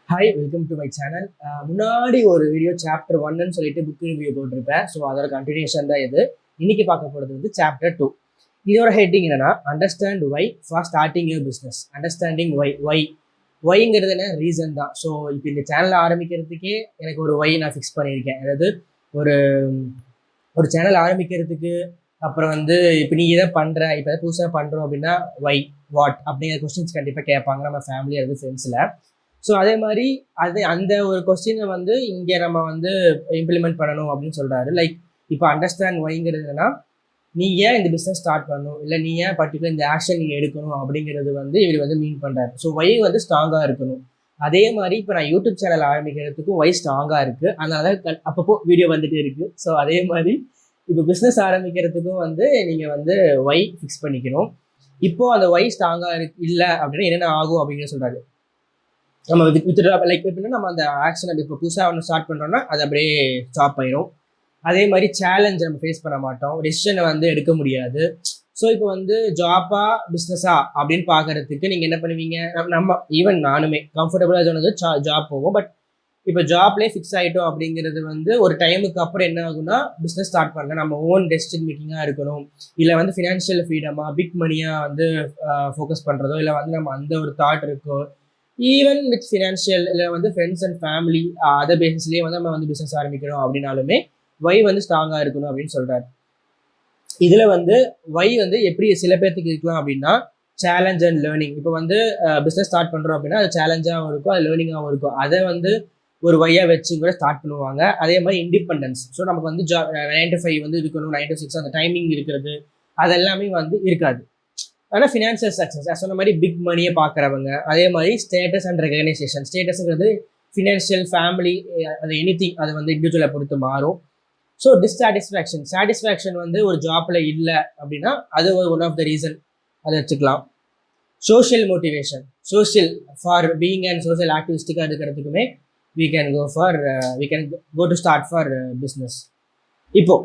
Hi, welcome to my channel. முன்னாடி ஒரு video chapter ஒன்னு சொல்லிட்டு புக் ரிவ்யூ போட்டிருப்பேன். ஸோ அதோட கண்டினியூஷன் தான் இது. இன்னைக்கு பார்க்க போகிறது வந்து சாப்டர் 2. இதோட ஹெட்டிங் என்னன்னா, understand why for starting your business. Understanding ஒய்ங்கிறது என்ன ரீசன் தான். ஸோ இப்போ இந்த சேனல் ஆரம்பிக்கிறதுக்கே எனக்கு ஒரு ஒய் நான் ஃபிக்ஸ் பண்ணியிருக்கேன். அதாவது ஒரு ஒரு சேனல் ஆரம்பிக்கிறதுக்கு அப்புறம் வந்து இப்போ நீ எதை பண்ணுற, இப்போ எதாவது புதுசாக பண்ணுறோம் அப்படின்னா ஒய் வாட் அப்படிங்கிற கொஸ்டின்ஸ் கண்டிப்பாக கேட்பாங்க நம்ம ஃபேமிலி அல்லது ஃப்ரெண்ட்ஸில். ஸோ அதே மாதிரி அந்த ஒரு கொஸ்டினை வந்து இங்கே நம்ம வந்து இம்ப்ளிமெண்ட் பண்ணணும் அப்படின்னு சொல்கிறாரு. லைக் இப்போ அண்டர்ஸ்டாண்ட் ஒய்ங்கிறது என்னன்னா, நீ ஏன் இந்த பிஸ்னஸ் ஸ்டார்ட் பண்ணணும், இல்லை நீ ஏன் பர்டிகுலர் இந்த ஆக்ஷன் நீங்கள் எடுக்கணும் அப்படிங்கிறது வந்து இவர் வந்து மீன் பண்ணுறாரு. ஸோ ஒய் வந்து ஸ்ட்ராங்காக இருக்கணும். அதே மாதிரி இப்போ நான் யூடியூப் சேனல் ஆரம்பிக்கிறதுக்கும் ஒய் ஸ்ட்ராங்காக இருக்குது, அதனால அப்பப்போ வீடியோ வந்துட்டே இருக்குது. ஸோ அதே மாதிரி இப்போ பிஸ்னஸ் ஆரம்பிக்கிறதுக்கும் வந்து நீங்கள் வந்து ஒய் ஃபிக்ஸ் பண்ணிக்கணும். இப்போ அந்த ஒய் ஸ்ட்ராங்காக இல்லை அப்படின்னா என்னென்ன ஆகும் அப்படின்னு சொல்கிறாரு. நம்ம வித்ட்ரா லைக் எப்படின்னா, நம்ம அந்த ஆக்ஷனை இப்போ புதுசாக ஒன்று ஸ்டார்ட் பண்ணுறோம்னா அது அப்படியே ஸ்டாப் ஆயிடும். அதே மாதிரி சேலஞ்ச் நம்ம ஃபேஸ் பண்ண மாட்டோம், டெசிஷனை வந்து எடுக்க முடியாது. ஸோ இப்போ வந்து ஜாப்பா பிஸ்னஸா அப்படின்னு பார்க்கறதுக்கு நீங்கள் என்ன பண்ணுவீங்க, நம்ம ஈவன் நானுமே கம்ஃபர்டபுளாக சொன்னது ஜாப் போவோம். பட் இப்போ ஜாப்லேயே ஃபிக்ஸ் ஆகிட்டோம் அப்படிங்கிறது வந்து ஒரு டைமுக்கு அப்புறம் என்ன ஆகுனா, பிஸ்னஸ் ஸ்டார்ட் பண்ண நம்ம ஓன் டெசிஷன் மேக்கிங்காக இருக்கணும், இல்லை வந்து ஃபினான்ஷியல் ஃப்ரீடமாக பிக் மணியாக வந்து ஃபோக்கஸ் பண்ணுறதோ, இல்லை வந்து நம்ம அந்த ஒரு தாட் இருக்கோ, ஈவன் வித் ஃபினான்ஷியல் இல்லை வந்து ஃப்ரெண்ட்ஸ் அண்ட் ஃபேமிலி அதர் பேசிஸ்லேயே வந்து நம்ம வந்து பிஸ்னஸ் ஆரம்பிக்கிறோம் அப்படின்னாலுமே ஒய் வந்து ஸ்ட்ராங்காக இருக்கணும் அப்படின்னு சொல்கிறார். இதில் வந்து ஒய் வந்து எப்படி சில பேர்த்துக்கு இருக்கலாம் அப்படின்னா, சேலஞ்ச் அண்ட் லேர்னிங். இப்போ வந்து பிஸ்னஸ் ஸ்டார்ட் பண்ணுறோம் அப்படின்னா அது சேலஞ்சாகவும் இருக்கும், அது லேர்னிங்காகவும் இருக்கும். அதை வந்து ஒரு ஒய்யாக வச்சு கூட ஸ்டார்ட் பண்ணுவாங்க. அதே மாதிரி இண்டிபெண்டன்ஸ். ஸோ நமக்கு வந்து 9 to 5 வந்து இருக்கணும், 9 to 6 அந்த டைமிங் இருக்கிறது அதெல்லாமே வந்து இருக்காது. ஆனால் ஃபினான்ஷியல் சக்ஸஸ் சொன்ன மாதிரி பிக் மணியை பார்க்குறவங்க. அதே மாதிரி ஸ்டேட்டஸ் அண்ட் ரெகனைசேஷன். ஸ்டேட்டஸுங்கிறது ஃபினான்ஷியல் ஃபேமிலி அது எனிதிங், அது வந்து இண்டிவிஜுவலை பொறுத்து மாறும். ஸோ சாட்டிஸ்ஃபேக்ஷன் வந்து ஒரு ஜாப்பில் இல்லை அப்படின்னா அது ஒன் ஆஃப் த ரீசன், அதை வச்சுக்கலாம். Social motivation, social for being and social ஆக்டிவிஸ்டிக்காக இருக்கிறதுக்குமே we can go to start for business. இப்போ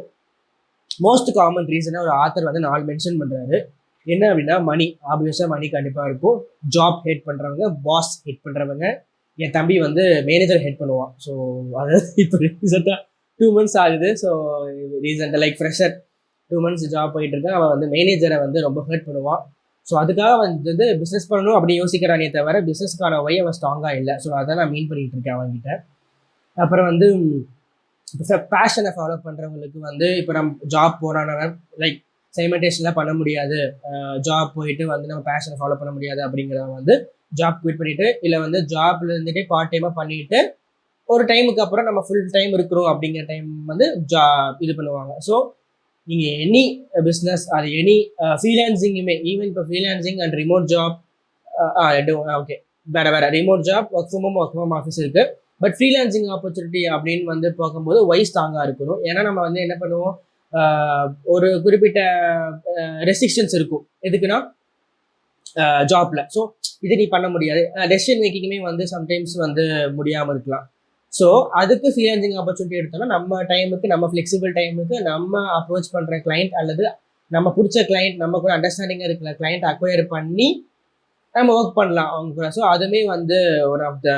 மோஸ்ட் காமன் ரீசனாக ஒரு ஆத்தர் வந்து 4 மென்ஷன் பண்ணுறாரு. என்ன அப்படின்னா, மணி. ஆப்வியஸாக மணி கண்டிப்பாக இருக்கும். ஜாப் ஹேட் பண்ணுறவங்க, பாஸ் ஹேட் பண்ணுறவங்க. என் தம்பி வந்து மேனேஜர் ஹேட் பண்ணுவான். ஸோ அதாவது இப்போ ரீசெண்டாக 2 months ஆகுது. ஸோ ரீசெண்டாக லைக் ஃப்ரெஷர் 2 months ஜாப் போயிட்டு இருக்கேன். அவன் வந்து மேனேஜரை வந்து ரொம்ப ஹேட் பண்ணுவான். ஸோ அதுக்காக வந்து பிஸ்னஸ் பண்ணணும் அப்படி யோசிக்கிறானே தவிர பிஸ்னஸ்க்கான ஒய் அவன் ஸ்ட்ராங்காக இல்லை. ஸோ அதை நான் மீன் பண்ணிட்டு இருக்கேன் அவன்கிட்ட. அப்புறம் வந்து பேஷனை ஃபாலோ பண்ணுறவங்களுக்கு வந்து இப்போ நம்ம ஜாப் போகிறானவன் லைக் சைமல்டேனியஸாக பண்ண முடியாது, ஜாப் போயிட்டு வந்து நம்ம பேஷனை ஃபாலோ பண்ண முடியாது அப்படிங்கிறவங்க வந்து ஜாப் குவிட் பண்ணிவிட்டு, இல்லை வந்து ஜாப்ல இருந்துகிட்டே பார்ட் டைமாக பண்ணிவிட்டு ஒரு டைமுக்கு அப்புறம் நம்ம ஃபுல் டைம் இருக்கிறோம் அப்படிங்கிற டைம் வந்து இது பண்ணுவாங்க. ஸோ நீங்கள் எனி பிஸ்னஸ் அது எனி ஃப்ரீலான்சிங்குமே, ஈவன் இப்போ freelancing and remote job okay, வேறு remote job, work from home office இருக்குது. பட் ஃப்ரீலான்சிங் ஆப்பர்ச்சுனிட்டி அப்படின்னு வந்து பார்க்கும்போது ஒய் ஸ்ட்ராங்காக இருக்கணும். ஏன்னா நம்ம வந்து என்ன பண்ணுவோம், ஒரு குறிப்பிட்ட ரெஸ்ட்ரிக்ஷன்ஸ் இருக்கும். எதுக்குன்னா ஜாப்ல. ஸோ இது நீ பண்ண முடியாது, டெசிஷன் மேக்கிங்குமே வந்து சம்டைம்ஸ் வந்து முடியாமல் இருக்கலாம். ஸோ அதுக்கு ஃப்ரீலான்சிங் ஆப்பர்ச்சுனிட்டி எடுத்தோம்னா நம்ம டைமுக்கு, நம்ம ஃப்ளெக்சிபிள் டைமுக்கு நம்ம அப்ரோச் பண்ணுற கிளைண்ட் அல்லது நம்ம பிடிச்ச கிளைண்ட், நம்ம கூட அண்டர்ஸ்டாண்டிங்காக இருக்கிற கிளைண்ட் அக்வயர் பண்ணி நம்ம ஒர்க் பண்ணலாம் அவங்க கூட. ஸோ அதுவுமே வந்து ஒன் ஆஃப் த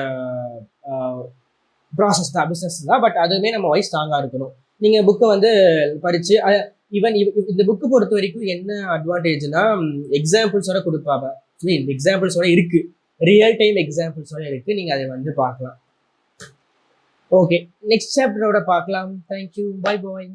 ப்ராசஸ் தான், பிஸ்னஸ் தான். பட் அதுவுமே நம்ம ஒய் ஸ்ட்ராங்காக இருக்கணும். நீங்கள் புக்கை வந்து படித்து ஈவன் இந்த புக்கு பொறுத்த வரைக்கும் என்ன அட்வான்டேஜ்னா, எக்ஸாம்பிள்ஸோட கொடுப்பாங்க. இந்த எக்ஸாம்பிள்ஸோட இருக்குது, ரியல் டைம் எக்ஸாம்பிள்ஸோட இருக்குது, நீங்கள் அதை வந்து பார்க்கலாம். ஓகே, நெக்ஸ்ட் சாப்டரோட பார்க்கலாம். Thank you, bye bye.